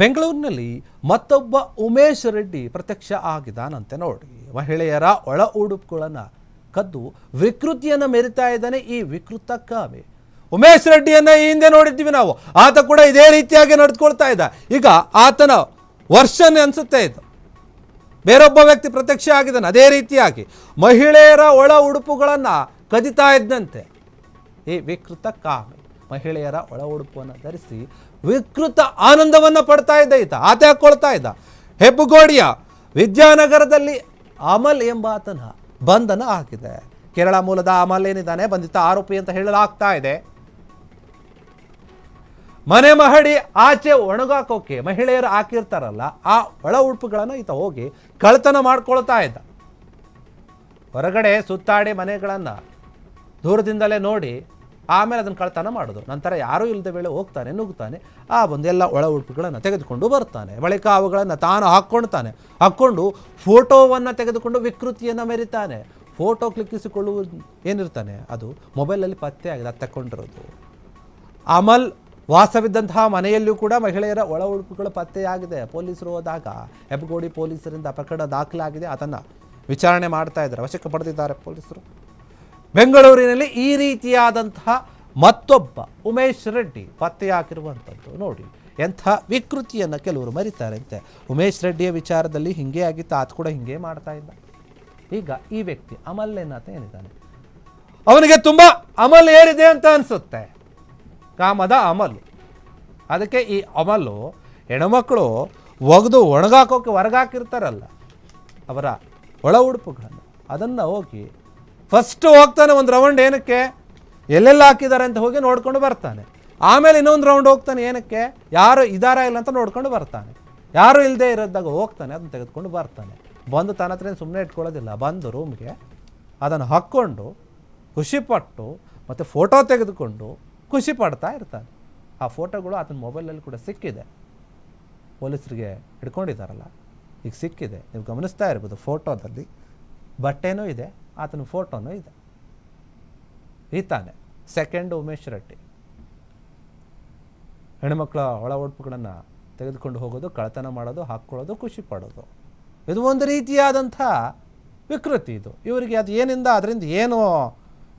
ಬೆಂಗಳೂರಿನಲ್ಲಿ ಮತ್ತೊಬ್ಬ ಉಮೇಶ್ ರೆಡ್ಡಿ ಪ್ರತ್ಯಕ್ಷ ಆಗಿದ್ದಾನಂತೆ ನೋಡಿ. ಮಹಿಳೆಯರ ಒಳ ಉಡುಪುಗಳನ್ನು ಕದ್ದು ವಿಕೃತಿಯನ್ನು ಮೆರಿತಾ ಇದ್ದಾನೆ ಈ ವಿಕೃತ ಕಾಮಿ. ಉಮೇಶ್ ರೆಡ್ಡಿಯನ್ನ ಈ ಹಿಂದೆ ನೋಡಿದ್ದೀವಿ ನಾವು. ಆತ ಕೂಡ ಇದೇ ರೀತಿಯಾಗಿ ನಡೆದುಕೊಳ್ತಾ ಇದ್ದ. ಈಗ ಆತನ ವರ್ಷನ್ ಅನಿಸುತ್ತೆ ಇದು. ಬೇರೊಬ್ಬ ವ್ಯಕ್ತಿ ಪ್ರತ್ಯಕ್ಷ ಆಗಿದ್ದಾನೆ ಅದೇ ರೀತಿಯಾಗಿ ಮಹಿಳೆಯರ ಒಳ ಉಡುಪುಗಳನ್ನು ಕದಿತಾ ಇದ್ದಂತೆ ಈ ವಿಕೃತ ಕಾಮಿ. ಮಹಿಳೆಯರ ಒಳ ಉಡುಪನ್ನು ಧರಿಸಿ ವಿಕೃತ ಆನಂದವನ್ನು ಪಡ್ತಾ ಇದ್ದ ಈತ. ಆತ ಹಾಕೊಳ್ತಾ ಇದ್ದ. ಹೆಬ್ಬಗೋಡಿಯ ವಿದ್ಯಾನಗರದಲ್ಲಿ ಅಮಲ್ ಎಂಬಾತನ ಬಂಧನ ಆಗಿದೆ. ಕೇರಳ ಮೂಲದ ಅಮಲ್ ಏನಿದ್ದಾನೆ ಬಂಧಿತ ಆರೋಪಿ ಅಂತ ಹೇಳಲಾಗ್ತಾ ಇದೆ. ಮನೆ ಮಹಡಿ ಆಚೆ ಒಣಗಾಕೋಕೆ ಮಹಿಳೆಯರು ಹಾಕಿರ್ತಾರಲ್ಲ ಆ ಒಳ ಉಡುಪುಗಳನ್ನು ಈತ ಹೋಗಿ ಕಳ್ತನ ಮಾಡ್ಕೊಳ್ತಾ ಇದ್ದ. ಹೊರಗಡೆ ಸುತ್ತಾಡಿ ಮನೆಗಳನ್ನು ದೂರದಿಂದಲೇ ನೋಡಿ ಆಮೇಲೆ ಅದನ್ನು ಕಳ್ತನ ಮಾಡೋದು. ನಂತರ ಯಾರೂ ಇಲ್ಲದ ವೇಳೆ ಹೋಗ್ತಾನೆ, ನುಗ್ತಾನೆ, ಆ ಒಂದೆಲ್ಲ ಒಳ ಉಡುಪುಗಳನ್ನು ತೆಗೆದುಕೊಂಡು ಬರ್ತಾನೆ. ಬಳಿಕ ಅವುಗಳನ್ನು ತಾನು ಹಾಕ್ಕೊಂಡು ಫೋಟೋವನ್ನು ತೆಗೆದುಕೊಂಡು ವಿಕೃತಿಯನ್ನು ಮೆರಿತಾನೆ. ಫೋಟೋ ಕ್ಲಿಕ್ಕಿಸಿಕೊಳ್ಳುವುದು ಏನಿರ್ತಾನೆ ಅದು ಮೊಬೈಲಲ್ಲಿ ಪತ್ತೆ ಆಗಿದೆ, ಅದು ತಗೊಂಡಿರೋದು. ಅಮಲ್ ವಾಸವಿದ್ದಂತಹ ಮನೆಯಲ್ಲೂ ಕೂಡ ಮಹಿಳೆಯರ ಒಳ ಉಡುಪುಗಳು ಪತ್ತೆಯಾಗಿದೆ. ಪೊಲೀಸರು ಹೋದಾಗ ಹೆಬ್ಬಗೋಡಿ ಪೊಲೀಸರಿಂದ ಪ್ರಕರಣ ದಾಖಲಾಗಿದೆ. ಅದನ್ನು ವಿಚಾರಣೆ ಮಾಡ್ತಾ ಇದ್ದಾರೆ, ವಶಕ್ಕೆ ಪಡೆದಿದ್ದಾರೆ ಪೊಲೀಸರು. ಬೆಂಗಳೂರಿನಲ್ಲಿ ಈ ರೀತಿಯಾದಂತಹ ಮತ್ತೊಬ್ಬ ಉಮೇಶ್ ರೆಡ್ಡಿ ಪತ್ತೆಯಾಗಿರುವಂಥದ್ದು ನೋಡಿ. ಎಂಥ ವಿಕೃತಿಯನ್ನು ಕೆಲವರು ಮರಿತಾರೆ ಅಂತೆ. ಉಮೇಶ್ ರೆಡ್ಡಿಯ ವಿಚಾರದಲ್ಲಿ ಹಿಂಗೆ ಆಗಿತ್ತು, ಆತ ಕೂಡ ಹಿಂಗೆ ಮಾಡ್ತಾ ಇದ್ದ. ಈಗ ಈ ವ್ಯಕ್ತಿ ಅಮಲ್ ಏನಾತ ಏನಿದ್ದಾನೆ, ಅವನಿಗೆ ತುಂಬ ಅಮಲ್ ಏರಿದೆ ಅಂತ ಅನಿಸುತ್ತೆ. ಕಾಮದ ಅಮಲು. ಅದಕ್ಕೆ ಈ ಅಮಲು ಹೆಣ್ಮಕ್ಳು ಒಗೆದು ಒಣಗಾಕೋಕೆ ಹೊರಗಾಕಿರ್ತಾರಲ್ಲ ಅವರ ಒಳ ಉಡುಪುಗಳನ್ನು, ಅದನ್ನು ಹೋಗಿ ಫಸ್ಟ್ ಹೋಗ್ತಾನೆ ಒಂದು ರೌಂಡ್. ಏನಕ್ಕೆ ಎಲ್ಲೆಲ್ಲ ಹಾಕಿದ್ದಾರೆ ಅಂತ ಹೋಗಿ ನೋಡ್ಕೊಂಡು ಬರ್ತಾನೆ. ಆಮೇಲೆ ಇನ್ನೊಂದು ರೌಂಡ್ ಹೋಗ್ತಾನೆ. ಏನಕ್ಕೆ ಯಾರು ಇದಾರ ಇಲ್ಲ ಅಂತ ನೋಡ್ಕೊಂಡು ಬರ್ತಾನೆ. ಯಾರು ಇಲ್ಲದೆ ಇರೋದಾಗ ಹೋಗ್ತಾನೆ, ಅದನ್ನು ತೆಗೆದುಕೊಂಡು ಬರ್ತಾನೆ. ಬಂದು ತನ್ನ ಹತ್ರ ಸುಮ್ಮನೆ ಇಟ್ಕೊಳ್ಳೋದಿಲ್ಲ. ಬಂದು ರೂಮ್ಗೆ ಅದನ್ನು ಹಾಕ್ಕೊಂಡು ಖುಷಿಪಟ್ಟು ಮತ್ತು ಫೋಟೋ ತೆಗೆದುಕೊಂಡು ಖುಷಿ ಪಡ್ತಾ ಇರ್ತಾನೆ. ಆ ಫೋಟೋಗಳು ಆತನ ಮೊಬೈಲಲ್ಲಿ ಕೂಡ ಸಿಕ್ಕಿದೆ. ಪೊಲೀಸರಿಗೆ ಹಿಡ್ಕೊಂಡಿದ್ದಾರಲ್ಲ, ಈಗ ಸಿಕ್ಕಿದೆ. ನೀವು ಗಮನಿಸ್ತಾ ಇರ್ಬೋದು, ಫೋಟೋದಲ್ಲಿ ಬಟ್ಟೆನೂ ಇದೆ, ಆತನ ಫೋಟೋನೂ ಇದೆ. ಈತಾನೆ ಸೆಕೆಂಡ್ ಉಮೇಶ್ ರೆಡ್ಡಿ. ಹೆಣ್ಮಕ್ಳ ಒಳ ಉಡುಪುಗಳನ್ನು ತೆಗೆದುಕೊಂಡು ಹೋಗೋದು, ಕಳ್ಳತನ ಮಾಡೋದು, ಹಾಕ್ಕೊಳ್ಳೋದು, ಖುಷಿ ಪಡೋದು, ಇದು ಒಂದು ರೀತಿಯಾದಂಥ ವಿಕೃತಿ. ಇದು ಇವರಿಗೆ ಅದು ಏನಿಂದ ಅದರಿಂದ ಏನು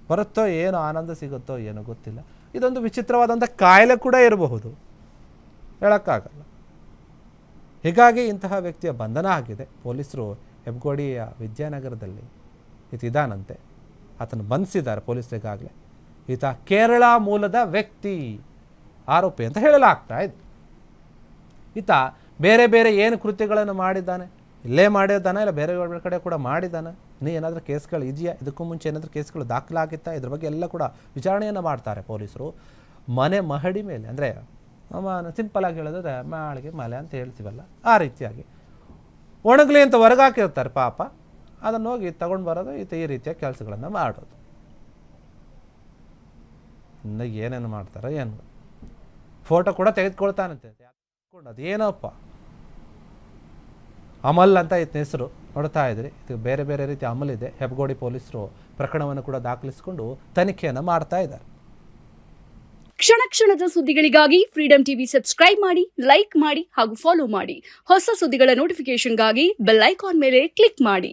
ಬರುತ್ತೋ, ಏನು ಆನಂದ ಸಿಗುತ್ತೋ ಏನೋ ಗೊತ್ತಿಲ್ಲ. ಇದೊಂದು ವಿಚಿತ್ರವಾದಂಥ ಕಾಯಿಲೆ ಕೂಡ ಇರಬಹುದು, ಹೇಳೋಕ್ಕಾಗಲ್ಲ. ಹೀಗಾಗಿ ಇಂತಹ ವ್ಯಕ್ತಿಯ ಬಂಧನ ಆಗಿದೆ. ಪೊಲೀಸರು ಹೆಬ್ಬಗೋಡಿಯ ವಿದ್ಯಾನಗರದಲ್ಲಿ ಇದಾನಂತೆ, ಆತನು ಬಂಧಿಸಿದ್ದಾರೆ ಪೊಲೀಸರಿಗಾಗಲೇ. ಈತ ಕೇರಳ ಮೂಲದ ವ್ಯಕ್ತಿ ಆರೋಪಿ ಅಂತ ಹೇಳಲಾಗ್ತಾ ಇದೆ. ಈತ ಬೇರೆ ಬೇರೆ ಏನು ಕೃತ್ಯಗಳನ್ನು ಮಾಡಿದ್ದಾನೆ, ಇಲ್ಲೇ ಮಾಡಿದ್ದಾನೆ ಇಲ್ಲ ಬೇರೆ ಕಡೆ ಕೂಡ ಮಾಡಿದ್ದಾನೆ, ಇನ್ನೂ ಏನಾದರೂ ಕೇಸ್ಗಳು ಇದೆಯಾ, ಇದಕ್ಕೂ ಮುಂಚೆ ಏನಾದರೂ ಕೇಸ್ಗಳು ದಾಖಲಾಗಿತ್ತಾ, ಇದ್ರ ಬಗ್ಗೆ ಎಲ್ಲ ಕೂಡ ವಿಚಾರಣೆಯನ್ನು ಮಾಡ್ತಾರೆ ಪೊಲೀಸರು. ಮನೆ ಮಹಡಿ ಮೇಲೆ, ಅಂದರೆ ಸಿಂಪಲಾಗಿ ಹೇಳೋದ್ರೆ ಮಾಳಿಗೆ ಮಲೆ ಅಂತ ಹೇಳ್ತೀವಲ್ಲ, ಆ ರೀತಿಯಾಗಿ ಒಣಗಲಿ ಅಂತ ಹೊರಗಾಕಿರ್ತಾರೆ ಪಾಪ. ಅದನ್ನು ಹೋಗಿ ತಗೊಂಡು ಬರೋದು, ಈ ರೀತಿಯ ಕೆಲಸಗಳನ್ನು ಮಾಡೋದು. ಇನ್ನು ಏನೇನು ಮಾಡ್ತಾರೋ ಏನು. ಫೋಟೋ ಕೂಡ ತೆಗೆದುಕೊಳ್ತಾನಂತೆ. ಅದೇನಪ್ಪ ಅಮಲ್ ಅಂತ ಇತ್ತ ಹೆಸರು ನೋಡ್ತಾ ಇದ್ರಿ. ಇದು ಬೇರೆ ಬೇರೆ ರೀತಿ ಅಮಲ್ ಇದೆ. ಹೆಬ್ಬಗೋಡಿ ಪೊಲೀಸರು ಪ್ರಕರಣವನ್ನು ಕೂಡ ದಾಖಲಿಸಿಕೊಂಡು ತನಿಖೆಯನ್ನು ಮಾಡ್ತಾ ಇದ್ದಾರೆ. ಕ್ಷಣ ಕ್ಷಣದ ಸುದ್ದಿಗಳಿಗಾಗಿ ಫ್ರೀಡಂ ಟಿವಿ ಸಬ್ಸ್ಕ್ರೈಬ್ ಮಾಡಿ, ಲೈಕ್ ಮಾಡಿ ಹಾಗೂ ಫಾಲೋ ಮಾಡಿ. ಹೊಸ ಸುದ್ದಿಗಳ ನೋಟಿಫಿಕೇಶನ್ಗಾಗಿ ಬೆಲ್ ಐಕಾನ್ ಮೇಲೆ ಕ್ಲಿಕ್ ಮಾಡಿ.